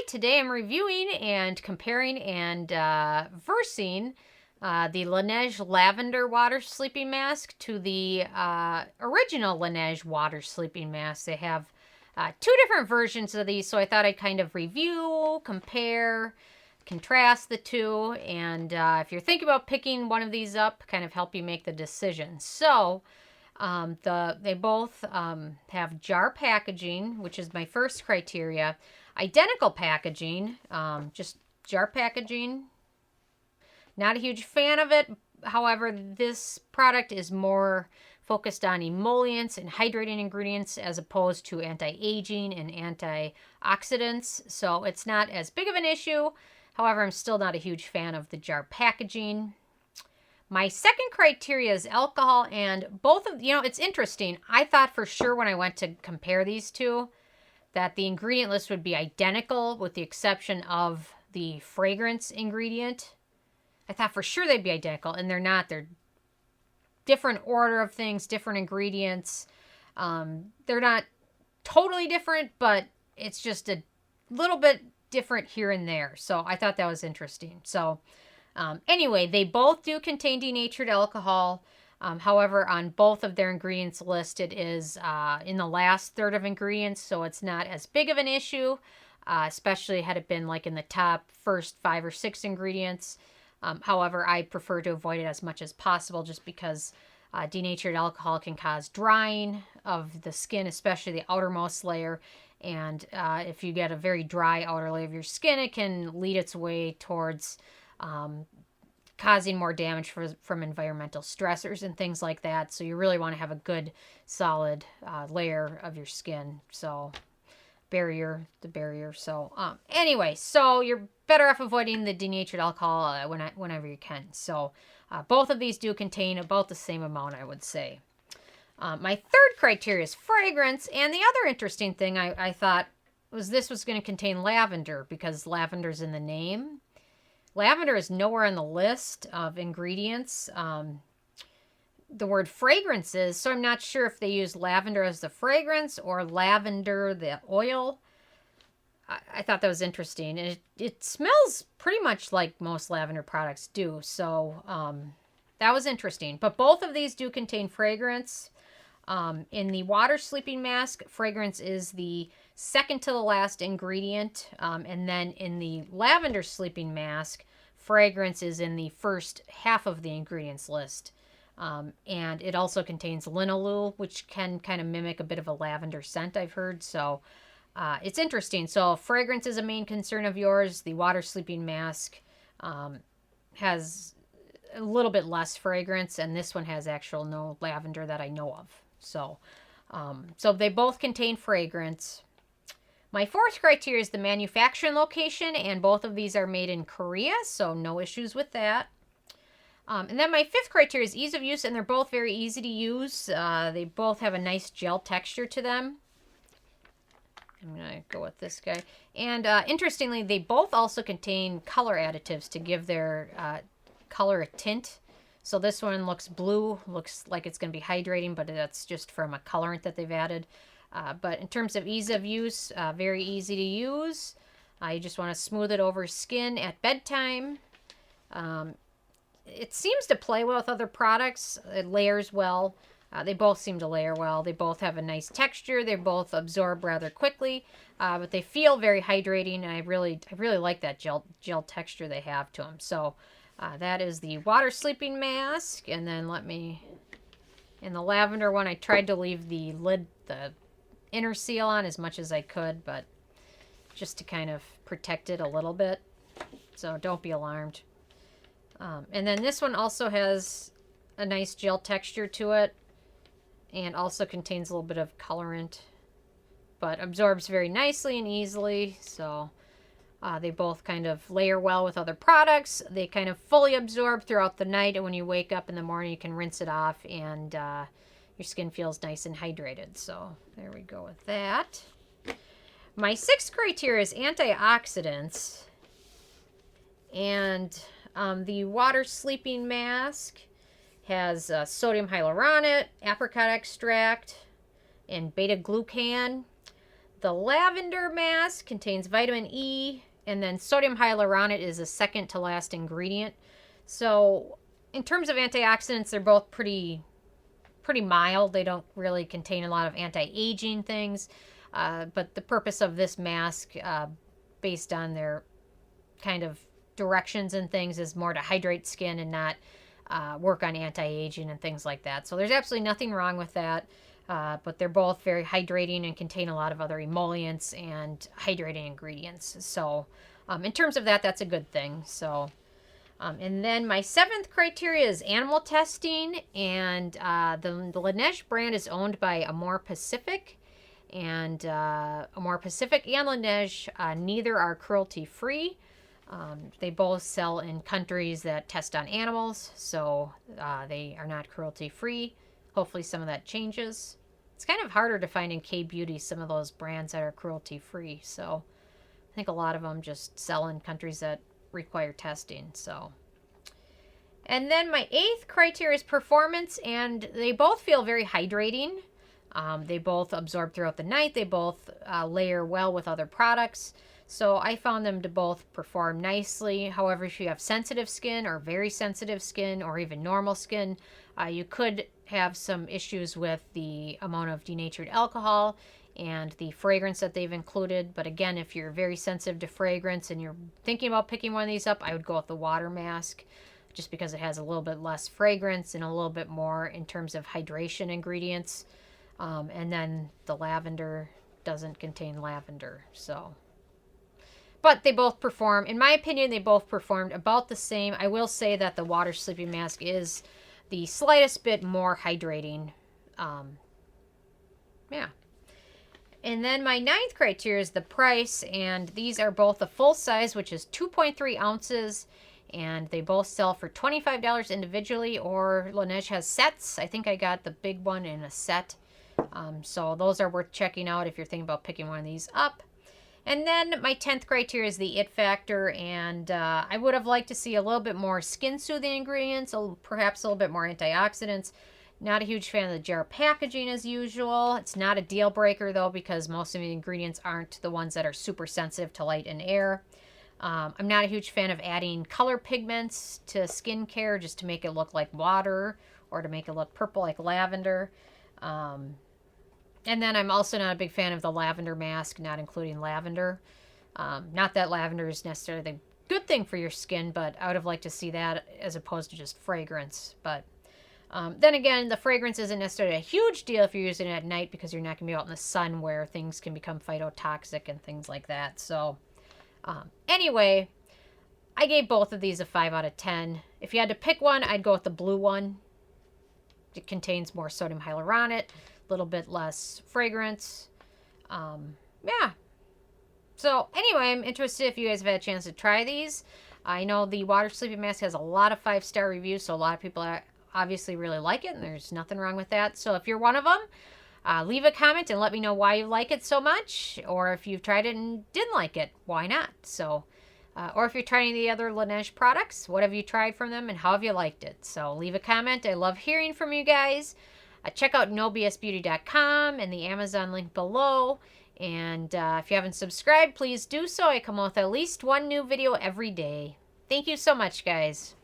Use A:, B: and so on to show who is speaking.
A: today I'm reviewing and comparing and versing the Laneige Lavender Water Sleeping Mask to the original Laneige Water Sleeping Mask. They have two different versions of these, so I thought I'd kind of review, compare, contrast the two, and if you're thinking about picking one of these up, kind of help you make the decision. So they both have jar packaging, which is my first criteria. Identical packaging, just jar packaging. Not a huge fan of it. However, this product is more focused on emollients and hydrating ingredients as opposed to anti-aging and antioxidants. So it's not as big of an issue. However, I'm still not a huge fan of the jar packaging. My second criteria is alcohol, and both of, it's interesting. I thought for sure when I went to compare these two that the ingredient list would be identical with the exception of the fragrance ingredient. I thought for sure they'd be identical, and they're not. They're different order of things, different ingredients. They're not totally different, but it's just a little bit different here and there. So I thought that was interesting. So anyway, they both do contain denatured alcohol. However, on both of their ingredients list, it is in the last third of ingredients, so it's not as big of an issue, especially had it been like in the top first 5 or 6 ingredients. However, I prefer to avoid it as much as possible just because denatured alcohol can cause drying of the skin, especially the outermost layer. And if you get a very dry outer layer of your skin, it can lead its way towards causing more damage from environmental stressors and things like that. So you really want to have a good, solid layer of your skin. So the barrier. So anyway, so you're better off avoiding the denatured alcohol whenever you can. So both of these do contain about the same amount, I would say. My third criteria is fragrance, and the other interesting thing I thought was this was going to contain lavender because lavender's in the name. Lavender is nowhere on the list of ingredients. The word fragrances, so I'm not sure if they use lavender as the fragrance or lavender, the oil. I thought that was interesting. And it smells pretty much like most lavender products do, so that was interesting. But both of these do contain fragrance. In the water sleeping mask, fragrance is the second to the last ingredient. And then in the lavender sleeping mask, fragrance is in the first half of the ingredients list. And it also contains linalool, which can kind of mimic a bit of a lavender scent, I've heard. So it's interesting. So fragrance is a main concern of yours. The water sleeping mask has a little bit less fragrance, and this one has actual no lavender that I know of. So they both contain fragrance. My fourth criteria is the manufacturing location, and both of these are made in Korea, so no issues with that. And then my fifth criteria is ease of use, and they're both very easy to use. They both have a nice gel texture to them. I'm going to go with this guy. And interestingly, they both also contain color additives to give their color a tint. So this one looks blue, looks like it's going to be hydrating, but that's just from a colorant that they've added. But in terms of ease of use, very easy to use. You just want to smooth it over skin at bedtime. It seems to play well with other products. It layers well. They both seem to layer well. They both have a nice texture. They both absorb rather quickly, but they feel very hydrating, and I really like that gel texture they have to them. So that is the water sleeping mask. And then in the lavender one, I tried to leave the lid, the inner seal on as much as I could, but just to kind of protect it a little bit. So don't be alarmed. And then this one also has a nice gel texture to it and also contains a little bit of colorant, but absorbs very nicely and easily. So they both kind of layer well with other products. They kind of fully absorb throughout the night, and when you wake up in the morning, you can rinse it off, and your skin feels nice and hydrated. So there we go with that. My sixth criteria is antioxidants. And the water sleeping mask has sodium hyaluronate, apricot extract, and beta-glucan. The Lavender mask contains vitamin E, and then sodium hyaluronate is the second to last ingredient. So in terms of antioxidants, they're both pretty mild. They don't really contain a lot of anti-aging things. But the purpose of this mask, based on their kind of directions and things, is more to hydrate skin and not work on anti-aging and things like that. So there's absolutely nothing wrong with that. But they're both very hydrating and contain a lot of other emollients and hydrating ingredients. So in terms of that, that's a good thing. So, and then my 7th criteria is animal testing. And the Laneige brand is owned by Amore Pacific. And Amore Pacific and Laneige, neither are cruelty-free. They both sell in countries that test on animals, so they are not cruelty-free. Hopefully some of that changes. It's kind of harder to find in K-Beauty some of those brands that are cruelty-free, so I think a lot of them just sell in countries that require testing. So, and then my 8th criteria is performance, and they both feel very hydrating. They both absorb throughout the night. They both layer well with other products. So I found them to both perform nicely. However, if you have sensitive skin or very sensitive skin or even normal skin, you could have some issues with the amount of denatured alcohol and the fragrance that they've included. But again, if you're very sensitive to fragrance and you're thinking about picking one of these up, I would go with the water mask, just because it has a little bit less fragrance and a little bit more in terms of hydration ingredients. And then the lavender doesn't contain lavender, so. But they both perform, in my opinion, they both performed about the same. I will say that the water sleeping mask is the slightest bit more hydrating. Yeah. And then my 9th criteria is the price, and these are both a full size, which is 2.3 ounces, and they both sell for $25 individually, or Laneige has sets. I think I got the big one in a set. So those are worth checking out if you're thinking about picking one of these up. And then my 10th criteria is the it factor, and I would have liked to see a little bit more skin-soothing ingredients, perhaps a little bit more antioxidants. Not a huge fan of the jar packaging as usual. It's not a deal breaker though, because most of the ingredients aren't the ones that are super sensitive to light and air. I'm not a huge fan of adding color pigments to skincare just to make it look like water or to make it look purple like lavender. And then I'm also not a big fan of the lavender mask, not including lavender. Not that lavender is necessarily the good thing for your skin, but I would have liked to see that as opposed to just fragrance. But then again, the fragrance isn't necessarily a huge deal if you're using it at night, because you're not going to be out in the sun where things can become phototoxic and things like that. So anyway, I gave both of these a 5 out of 10. If you had to pick one, I'd go with the blue one. It contains more sodium hyaluronate, a little bit less fragrance. Yeah. So anyway, I'm interested if you guys have had a chance to try these. I know the Water Sleeping Mask has a lot of 5-star reviews, so a lot of people obviously really like it, and there's nothing wrong with that. So if you're one of them, leave a comment and let me know why you like it so much, or if you've tried it and didn't like it, why not? So, or if you're trying the other Laneige products, what have you tried from them and how have you liked it? So leave a comment. I love hearing from you guys. Check out nobsbeauty.com and the Amazon link below. And if you haven't subscribed, please do so. I come out with at least one new video every day. Thank you so much, guys.